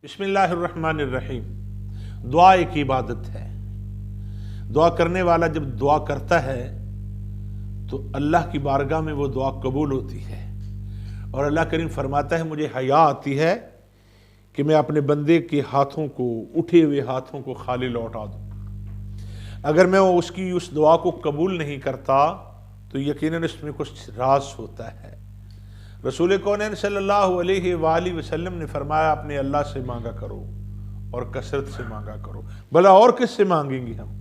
بسم اللہ الرحمن الرحیم۔ دعا ایک عبادت ہے۔ دعا کرنے والا جب دعا کرتا ہے تو اللہ کی بارگاہ میں وہ دعا قبول ہوتی ہے، اور اللہ کریم فرماتا ہے مجھے حیا آتی ہے کہ میں اپنے بندے کے ہاتھوں کو، اٹھے ہوئے ہاتھوں کو خالی لوٹا دوں۔ اگر میں اس کی اس دعا کو قبول نہیں کرتا تو یقیناً اس میں کچھ راز ہوتا ہے۔ رسول کونین صلی اللہ علیہ وآلہ وسلم نے فرمایا اپنے اللہ سے مانگا کرو اور کثرت سے مانگا کرو۔ بھلا اور کس سے مانگیں گے ہم؟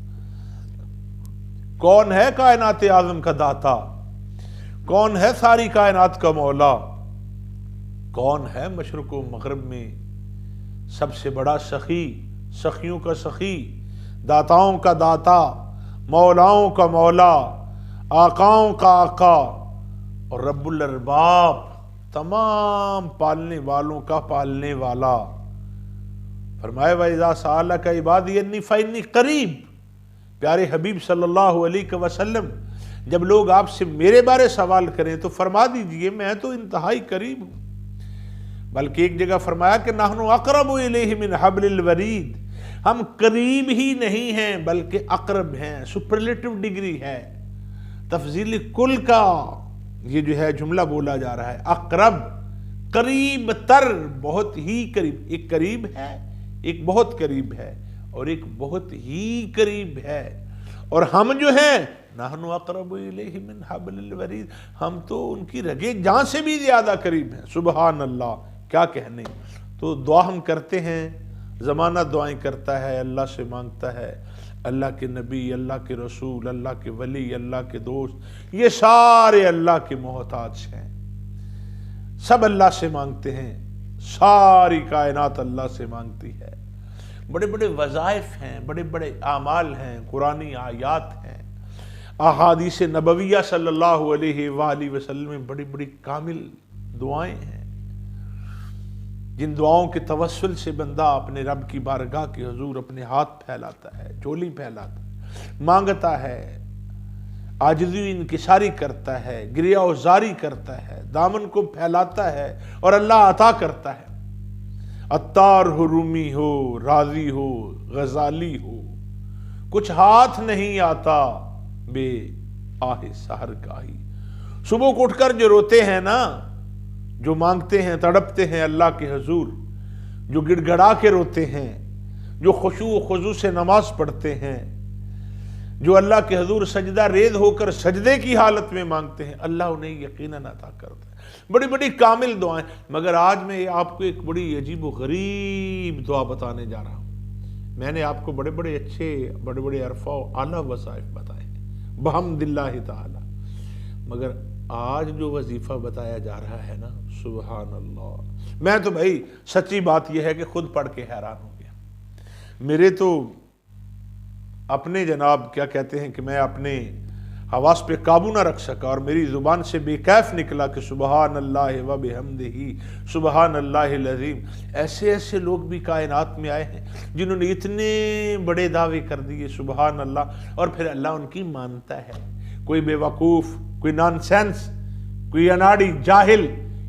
کون ہے کائنات اعظم کا داتا؟ کون ہے ساری کائنات کا مولا؟ کون ہے مشرق و مغرب میں سب سے بڑا سخی، سخیوں کا سخی، داتاؤں کا داتا، مولاؤں کا مولا، آقاؤں کا آقا اور رب الارباب، تمام پالنے والوں کا پالنے والا؟ فرمایا وَإِذَا سَأَلَكَ عِبَادِي أَنِّي فَإِنِّي قریب۔ پیارے حبیب صلی اللہ علیہ وسلم جب لوگ آپ سے میرے بارے سوال کریں تو فرما دیجئے میں تو انتہائی قریب ہوں۔ بلکہ ایک جگہ فرمایا کہ نَحْنُ أَقْرَبُ إِلَيْهِ مِنْ حَبْلِ الْوَرِيدِ، ہم قریب ہی نہیں ہیں بلکہ اقرب ہیں، سپرلیٹو ڈگری ہے، تفضیل کل کا یہ جو ہے جملہ بولا جا رہا ہے۔ اقرب، قریب تر، بہت ہی قریب۔ ایک قریب ہے، ایک بہت قریب ہے، اور ایک بہت ہی قریب ہے۔ اور ہم جو ہیں نحن اقرب الیہ من حبل الورید، ہم تو ان کی رگے جان سے بھی زیادہ قریب ہیں۔ سبحان اللہ، کیا کہنے۔ تو دعا ہم کرتے ہیں، زمانہ دعائیں کرتا ہے، اللہ سے مانگتا ہے۔ اللہ کے نبی، اللہ کے رسول، اللہ کے ولی، اللہ کے دوست، یہ سارے اللہ کے محتاج ہیں، سب اللہ سے مانگتے ہیں، ساری کائنات اللہ سے مانگتی ہے۔ بڑے بڑے وظائف ہیں، بڑے بڑے اعمال ہیں، قرآنی آیات ہیں، احادیث نبویہ صلی اللہ علیہ وآلہ وسلم میں بڑی بڑی کامل دعائیں ہیں، جن دعاؤں کے توسل سے بندہ اپنے رب کی بارگاہ کے حضور اپنے ہاتھ پھیلاتا ہے، جھولی پھیلاتا ہے، مانگتا ہے، عاجزی و انکساری کرتا ہے، گریہ و زاری کرتا ہے، دامن کو پھیلاتا ہے اور اللہ عطا کرتا ہے۔ عطار ہو، رومی ہو، رازی ہو، غزالی ہو، کچھ ہاتھ نہیں آتا بے آہ سحر گاہی۔ صبح کو اٹھ کر جو روتے ہیں نا، جو مانگتے ہیں، تڑپتے ہیں اللہ کے حضور، جو گڑ گڑا کے روتے ہیں، جو خشوع و خضوع سے نماز پڑھتے ہیں، جو اللہ کے حضور سجدہ ریز ہو کر سجدے کی حالت میں مانگتے ہیں، اللہ انہیں یقیناً عطا کرتا ہے۔ بڑی بڑی کامل دعائیں۔ مگر آج میں آپ کو ایک بڑی عجیب و غریب دعا بتانے جا رہا ہوں۔ میں نے آپ کو بڑے بڑے اچھے، بڑے بڑے عرفہ و اعلیٰ وظائف بتائے ہیں بحمد اللہ تعالی، مگر آج جو وظیفہ بتایا جا رہا ہے نا، سبحان اللہ، میں تو بھائی سچی بات یہ ہے کہ خود پڑھ کے حیران ہو گیا۔ میرے تو اپنے جناب کیا کہتے ہیں کہ میں اپنے حواس پہ قابو نہ رکھ سکا، اور میری زبان سے بے کیف نکلا کہ سبحان اللہ و بحمدہ، سبحان اللہ العظیم۔ ایسے ایسے لوگ بھی کائنات میں آئے ہیں جنہوں نے اتنے بڑے دعوے کر دیے، سبحان اللہ، اور پھر اللہ ان کی مانتا ہے۔ کوئی بے وقوف، کوئی نان سینس، کوئی اناڑی، جاہل،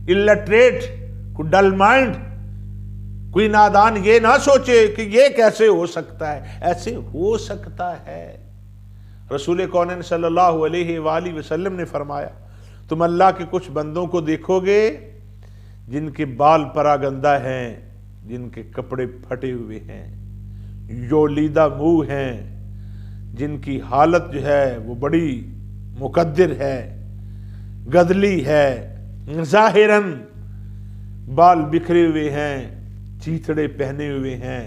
الٹریٹ، کوئی ڈل مائنڈ، کوئی نادان یہ نہ سوچے کہ یہ کیسے ہو سکتا ہے، ایسے ہو سکتا ہے۔ رسول کونین صلی اللہ علیہ وآلہ وسلم نے فرمایا تم اللہ کے کچھ بندوں کو دیکھو گے جن کے بال پراگندہ ہیں، جن کے کپڑے پھٹے ہوئے ہیں، یولیدہ منہ ہیں، جن کی حالت جو ہے وہ بڑی مقدر ہے، گدلی ہے، ظاہراً بال بکھرے ہوئے ہیں، چیتڑے پہنے ہوئے ہیں،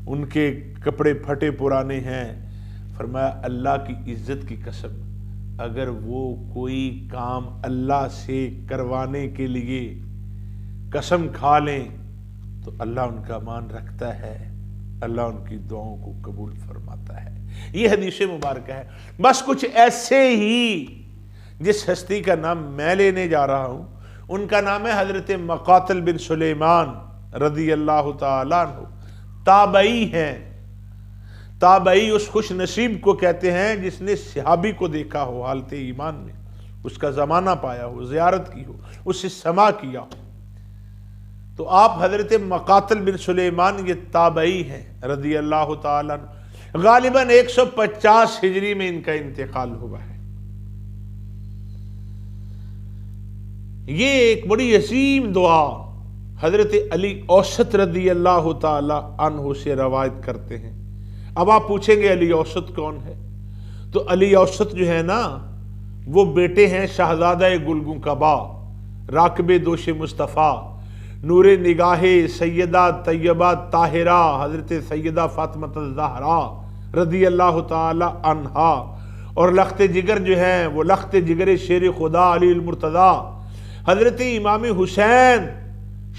ان کے کپڑے پھٹے پرانے ہیں۔ فرمایا اللہ کی عزت کی قسم، اگر وہ کوئی کام اللہ سے کروانے کے لیے قسم کھا لیں تو اللہ ان کا مان رکھتا ہے، اللہ ان کی دعاؤں کو قبول فرماتا ہے۔ یہ حدیث مبارکہ ہے۔ بس کچھ ایسے ہی، جس ہستی کا نام میں لینے جا رہا ہوں ان کا نام ہے حضرت مقاتل بن سلیمان رضی اللہ تعالیٰ عنہ۔ تابعی ہیں۔ تابعی اس خوش نصیب کو کہتے ہیں جس نے صحابی کو دیکھا ہو حالت ایمان میں، اس کا زمانہ پایا ہو، زیارت کی ہو، اس سے سماع کیا ہو۔ تو آپ حضرت مقاتل بن سلیمان یہ تابعی ہیں رضی اللہ تعالیٰ عنہ، غالباً 150 ہجری میں ان کا انتقال ہوا ہے۔ یہ ایک بڑی عظیم دعا حضرت علی اوسط رضی اللہ تعالی عنہ سے روایت کرتے ہیں۔ اب آپ پوچھیں گے علی اوسط کون ہے؟ تو علی اوسط جو ہے نا، وہ بیٹے ہیں شہزادہ گلگوں کعبہ، راکب دوش مصطفیٰ، نور نگاہ سیدہ طیبہ طاہرہ حضرت سیدہ فاطمہ الزہرا رضی اللہ تعالی عنہا، اور لخت جگر جو ہیں وہ لخت جگر شیر خدا علی المرتضیٰ حضرت امام حسین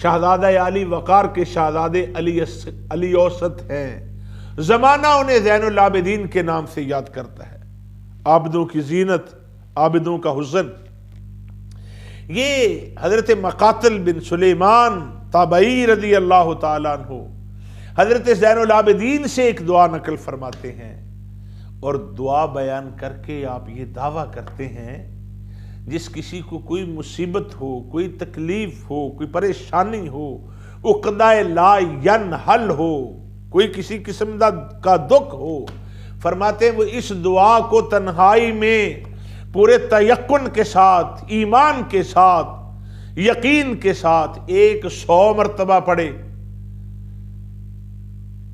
شہزادہ علی وقار کے شہزادے علی اوسط ہیں۔ زمانہ انہیں زین العابدین کے نام سے یاد کرتا ہے، عابدوں کی زینت، عابدوں کا حسن۔ یہ حضرت مقاتل بن سلیمان تابعی رضی اللہ تعالیٰ عنہ حضرت زین العابدین سے ایک دعا نقل فرماتے ہیں، اور دعا بیان کر کے آپ یہ دعویٰ کرتے ہیں جس کسی کو کوئی مصیبت ہو، کوئی تکلیف ہو، کوئی پریشانی ہو، عقدہ لا ینحل ہو، کوئی کسی قسم کا دکھ ہو، فرماتے ہیں وہ اس دعا کو تنہائی میں پورے تیقن کے ساتھ، ایمان کے ساتھ، یقین کے ساتھ 100 مرتبہ پڑھے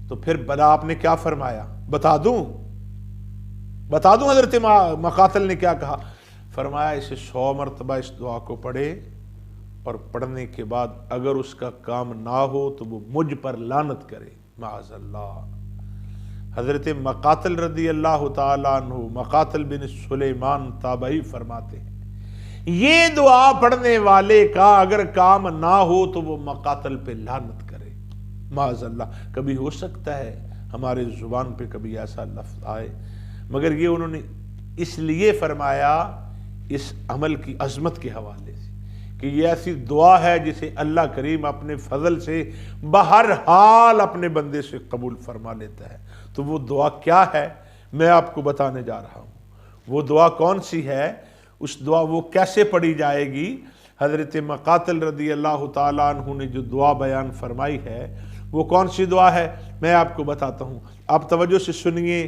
تو پھر بلا آپ نے کیا فرمایا بتا دوں حضرت مقاتل نے کیا کہا؟ فرمایا اسے 100 مرتبہ اس دعا کو پڑھے، اور پڑھنے کے بعد اگر اس کا کام نہ ہو تو وہ مجھ پر لعنت کرے، معاذ اللہ۔ حضرت مقاتل رضی اللہ تعالیٰ عنہ مقاتل بن سلیمان تابعی فرماتے ہیں یہ دعا پڑھنے والے کا اگر کام نہ ہو تو وہ مقاتل پہ لعنت کرے، معاذ اللہ۔ کبھی ہو سکتا ہے ہمارے زبان پہ کبھی ایسا لفظ آئے، مگر یہ انہوں نے اس لیے فرمایا اس عمل کی عظمت کے حوالے سے کہ یہ ایسی دعا ہے جسے اللہ کریم اپنے فضل سے بہرحال اپنے بندے سے قبول فرما لیتا ہے۔ تو وہ دعا کیا ہے میں آپ کو بتانے جا رہا ہوں۔ وہ دعا کون سی ہے، اس دعا وہ کیسے پڑھی جائے گی؟ حضرت مقاتل رضی اللہ تعالیٰ عنہ نے جو دعا بیان فرمائی ہے وہ کون سی دعا ہے میں آپ کو بتاتا ہوں، آپ توجہ سے سنیے،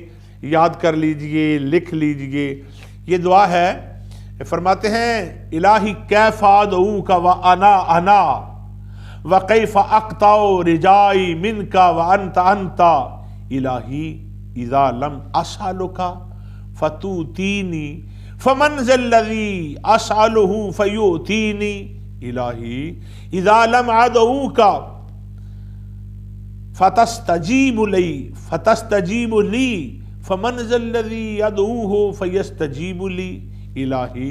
یاد کر لیجئے، لکھ لیجئے۔ یہ دعا ہے، فرماتے ہیں الہی کیف ادعوک وانا وکیف اقطع رجائی منک وانت الہی اذا لم اسألک فتؤتینی فمن ذا الذی اسألہ فیؤتینی الہی اذا لم ادعوک فتستجیب لی فمن ذا الذی ادعوہ فیستجیب لی الہی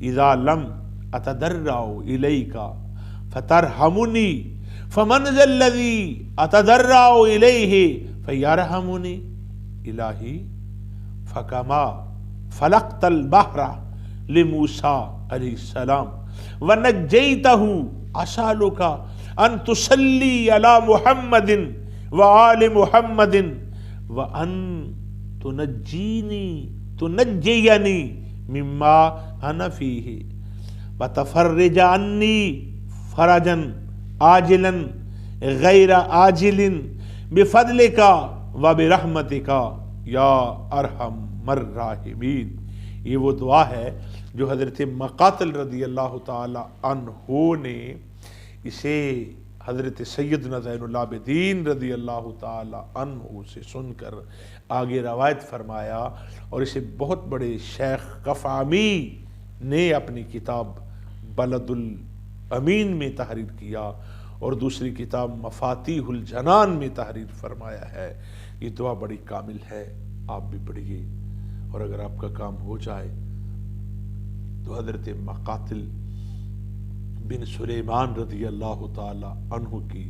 اذا لم اتضرع الیک فترحمنی فمن ذا الذی اتضرع الیہ فیرحمنی الہی فکما فلقت البحر لموسیٰ علیہ السلام ونجیتہ اسألک ان تصلی علی محمد وآل محمد وان تنجینی مما انا فیہ وتفرج عنی فرجا عاجلا غیر عاجل بفضلک وبرحمتک یا ارحم الراحمین۔ یہ وہ دعا ہے جو حضرت مقاتل رضی اللہ تعالی عنہ نے اسے حضرت سیدنا زین العابدین رضی اللہ تعالی عنہ سے سن کر آگے روایت فرمایا، اور اسے بہت بڑے شیخ قفامی نے اپنی کتاب بلد الامین میں تحریر کیا، اور دوسری کتاب مفاتیح الجنان میں تحریر فرمایا ہے۔ یہ دعا بڑی کامل ہے، آپ بھی پڑھیے، اور اگر آپ کا کام ہو جائے تو حضرت مقاتل بن سلیمان رضی اللہ تعالی عنہ کی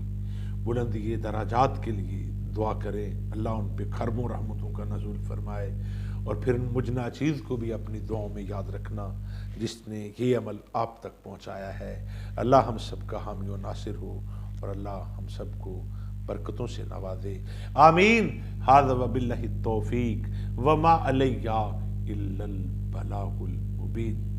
بلندی درجات کے لیے دعا کریں، اللہ ان پہ کرم و رحمتوں کا نزول فرمائے، اور پھر مجھ ناچیز کو بھی اپنی دعاؤں میں یاد رکھنا جس نے یہ عمل آپ تک پہنچایا ہے۔ اللہ ہم سب کا حامی و ناصر ہو، اور اللہ ہم سب کو برکتوں سے نوازے، آمین۔ ھذا وباللہ التوفیق وما علیہ الا البلاغ المبین۔